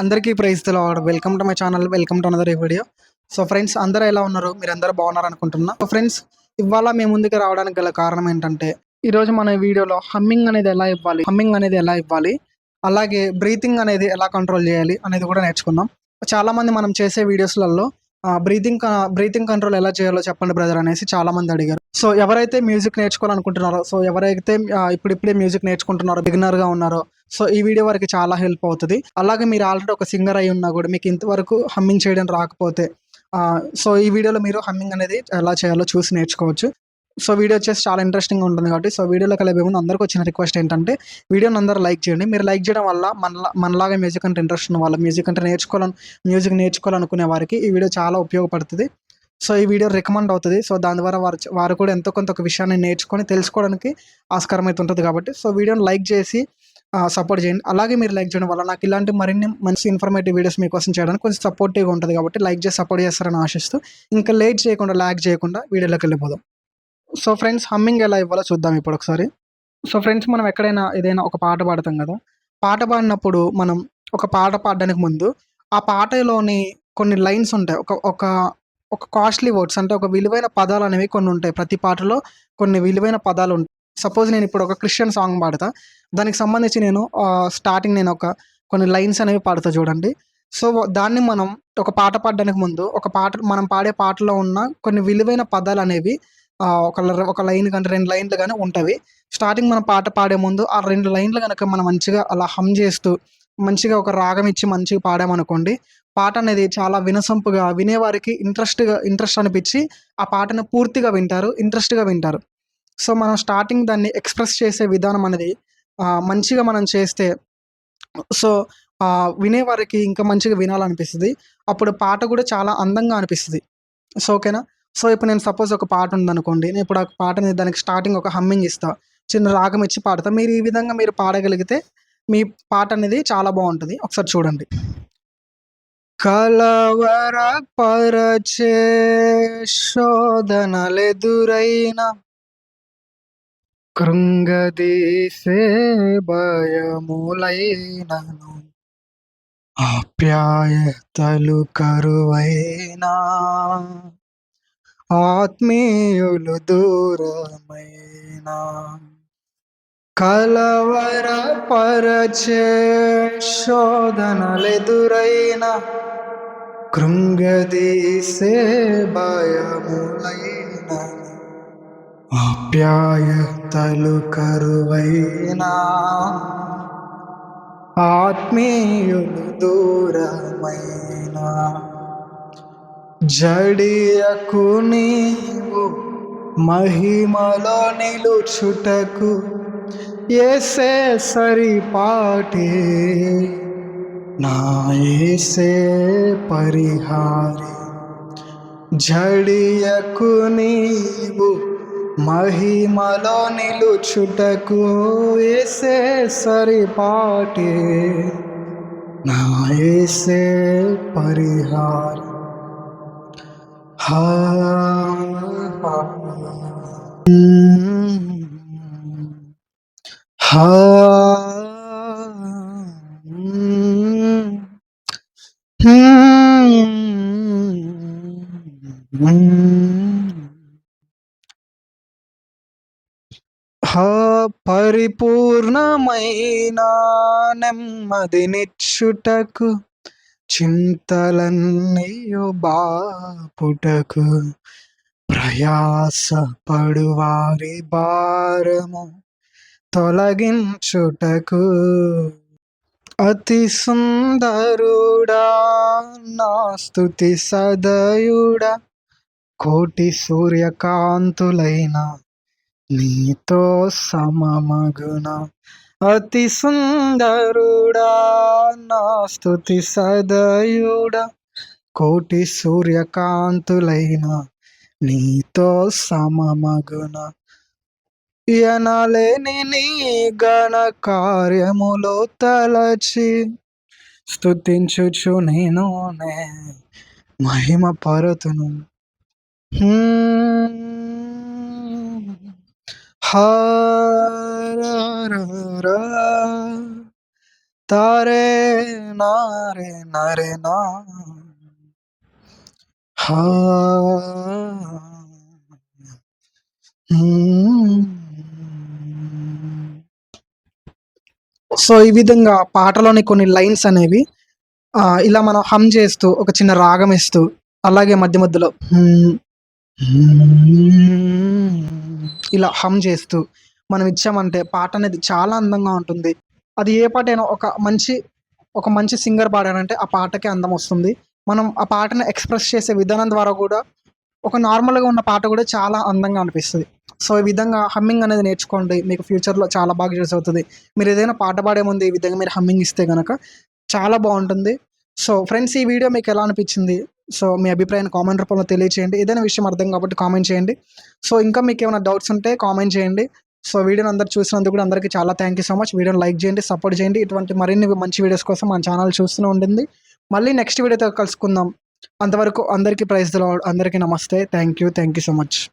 అందరికీ praise the Lord. Welcome to my channel. Welcome to another video. So friends, అందరూ ఎలా ఉన్నారు? మీరందరూ బాగున్నారు అనుకుంటున్నా. సో ఫ్రెండ్స్, ఇవాళ మేము ముందుకు రావడానికి గల కారణం ఏంటంటే, ఈరోజు మన వీడియోలో హమ్మింగ్ అనేది ఎలా ఇవ్వాలి, అలాగే బ్రీతింగ్ అనేది ఎలా కంట్రోల్ చేయాలి అనేది కూడా నేర్చుకుందాం. చాలా మంది మనం చేసే వీడియోస్లలో బ్రీతింగ్ కంట్రోల్ ఎలా చేయాలో చెప్పండి బ్రదర్ అనేసి చాలా మంది అడిగారు. సో ఎవరైతే మ్యూజిక్ నేర్చుకోవాలనుకుంటున్నారో, సో ఎవరైతే ఇప్పుడిప్పుడే మ్యూజిక్ నేర్చుకుంటున్నారో, బిగినర్ గా ఉన్నారో, సో ఈ వీడియో వారికి చాలా హెల్ప్ అవుతుంది. అలాగే మీరు ఆల్రెడీ ఒక సింగర్ అయి ఉన్నా కూడా మీకు ఇంతవరకు హమ్మింగ్ చేయడం రాకపోతే, సో ఈ వీడియోలో మీరు హమ్మింగ్ అనేది ఎలా చేయాలో చూసి నేర్చుకోవచ్చు. సో వీడియో వచ్చేసి చాలా ఇంట్రెస్టింగ్ ఉంటుంది కాబట్టి, సో వీడియోలోకి వెళ్ళే ముందు అందరికి వచ్చిన రిక్వెస్ట్ ఏంటంటే, వీడియోని అందరూ లైక్ చేయండి. మీరు లైక్ చేయడం వల్ల మనలాగా మ్యూజిక్ అంటే ఇంట్రెస్ట్ ఉన్న వాళ్ళ, మ్యూజిక్ నేర్చుకోవాలనుకునే వారికి ఈ వీడియో చాలా ఉపయోగపడుతుంది. సో ఈ వీడియో రికమెండ్ అవుతుంది. సో దాని ద్వారా వారు కూడా ఎంతో కొంత ఒక విషయాన్ని నేర్చుకొని తెలుసుకోవడానికి ఆస్కారం అయితే ఉంటుంది కాబట్టి, సో వీడియోని లైక్ చేసి సపోర్ట్ చేయండి. అలాగే మీరు లైక్ చేయడం వల్ల నాకు ఇలాంటి మరిన్ని మంచి ఇన్ఫర్మేటివ్ వీడియోస్ మీకోసం చేయడానికి కొంచెం సపోర్టివ్గా ఉంటుంది కాబట్టి, లైక్ చేసి సపోర్ట్ చేస్తారని ఆశిస్తూ, ఇంకా ల్యాగ్ చేయకుండా వీడియోలోకి వెళ్ళిపోదాం. సో ఫ్రెండ్స్, హమ్మింగ్ ఎలా ఇవ్వాలో చూద్దాం ఇప్పుడు ఒకసారి. సో ఫ్రెండ్స్, మనం ఎక్కడైనా ఏదైనా ఒక పాట పాడతాం కదా. పాట పాడినప్పుడు మనం ఒక పాట పాడడానికి ముందు ఆ పాటలోని కొన్ని లైన్స్ ఉంటాయి. ఒక ఒక ఒక కాస్ట్లీ వర్డ్స్ అంటే ఒక విలువైన పదాలు అనేవి కొన్ని ఉంటాయి. ప్రతి పాటలో కొన్ని విలువైన పదాలు ఉంటాయి. సపోజ్ నేను ఇప్పుడు ఒక క్రిస్టియన్ సాంగ్ పాడతా. దానికి సంబంధించి స్టార్టింగ్ నేను కొన్ని లైన్స్ అనేవి పాడతా చూడండి. సో దాన్ని మనం ఒక పాట పాడడానికి ముందు మనం పాడే పాటలో ఉన్న కొన్ని విలువైన పదాలు అనేవి ఒక లైన్ కానీ 2 లైన్లు కానీ ఉంటవి. స్టార్టింగ్ మనం పాట పాడే ముందు ఆ 2 లైన్లు గనక మనం మంచిగా అలా హమ్ చేస్తూ, మంచిగా ఒక రాగం ఇచ్చి మంచిగా పాడామనుకోండి, పాట అనేది చాలా వినసొంపుగా, వినేవారికి ఇంట్రెస్ట్ అనిపిచ్చి ఆ పాటను పూర్తిగా వింటారు. ఇంట్రెస్ట్‌గా వింటారు. సో మనం స్టార్టింగ్ దాన్ని ఎక్స్‌ప్రెస్ చేసే విధానం అనేది మంచిగా మనం చేస్తే, సో వినేవారికి ఇంకా మంచిగా వినాలనిపిస్తది. అప్పుడు పాట కూడా చాలా అందంగా అనిపిస్తది. సో ఓకేనా. సో ఇప్పుడు నేను సపోజ్ ఒక పాట ఉందనుకోండి. నేను ఇప్పుడు ఆ పాటని దానికి స్టార్టింగ్ ఒక హమ్మింగ్ ఇస్తా. చిన్న రాగం ఇచ్చి పాడతా. మీరు ఈ విధంగా మీరు పాడగలిగితే మీ పాట అనేది చాలా బావుంటది. ఒకసారి చూడండి. కలవరపరచే శోధనలెదురైన, కృంగదీసే భయములైనను, ఆప్యాయతలు కరువైనా, ఆత్మీయులు దూరమైనా, కలవరపరచే శోధనలెదురైన, కృంగదీసే భయములైనను, ఆప్యాయతలు కరువైనా, ఆత్మీయులు దూరమైనా, జడియకు నీవు మహిమలో నిలుచుటకు యేసే సరిపాటి, నా యేసే పరిహారి. జడియకు నీవు మహిమలో నిలుచుటకు యేసే సరిపాటి, నా యేసే పరిహారి. హా హా హా పరిపూర్ణమైన నెమ్మదినిచ్చుటకు, చింతలన్నీయు బాపుటకు, ప్రయాస పడువారి భారము తొలగించుటకు, అతి సుందరుడా నా స్తుతి సదయుడా, కోటి సూర్యకాంతులైన నీతో సమమగున, అతి సుందరుడా నా స్తుతి సదయుడా, కోటి సూర్యకాంతులైన నీతో సమమగున, ఎనలేని నీ ఘన కార్యములు తలచి స్తుతించుచు నేను మహిమ పరతును. తారే నారే నారే నా హా హ్మ్. సో, ఈ విధంగా పాటలోని కొన్ని లైన్స్ అనేవి ఇలా మనం హమ్ చేస్తూ, ఒక చిన్న రాగం ఇస్తూ, అలాగే మధ్య మధ్యలో ఇలా హమ్ చేస్తూ మనం ఇచ్చామంటే పాట అనేది చాలా అందంగా ఉంటుంది. అది ఏ పాటైనా ఒక మంచి సింగర్ పాడారంటే ఆ పాటకి అందం వస్తుంది. మనం ఆ పాటను ఎక్స్‌ప్రెస్ చేసే విధానం ద్వారా గూడా ఒక నార్మల్‌గా ఉన్న పాట గూడా చాలా అందంగా అనిపిస్తది. సో, ఈ విధంగా హమ్మింగ్ అనేది నేర్చుకోండి. మీకు ఫ్యూచర్‌లో చాలా బాగా యూజ్ అవుతది. మీరేదైనా పాట పాడే ముందు ఈ విధంగా మీరు హమ్మింగ్ ఇస్తే గనక చాలా బావుంటుంది. సో, ఫ్రెండ్స్ ఈ వీడియో మీకెలా అనిపిచ్చింది? సో, మీ అభిప్రాయాన్ని కామెంట్ రూపంలో తెలియచేయండి. ఏదైనా విషయం అర్థం కాకపోతే కామెంట్ చేయండి. సో, ఇంకా మీకేమైనా డౌట్స్ ఉంటే కామెంట్ చేయండి. సో, వీడియోని అందరూ చూసినందుకు కూడా అందరికీ చాలా థాంక్ యూ సో మచ్. వీడియోని లైక్ చేయండి, సపోర్ట్ చేయండి. ఇటువంటి మరిన్ని మంచి వీడియోస్ కోసం మన ఛానల్ చూస్తూనే ఉండండి. మళ్ళీ నెక్స్ట్ వీడియోతో కలుసుకుందాం. అంతవరకు అందరికీ ప్రైజ్ ది లార్డ్. అందరికీ నమస్తే. Thank you so much.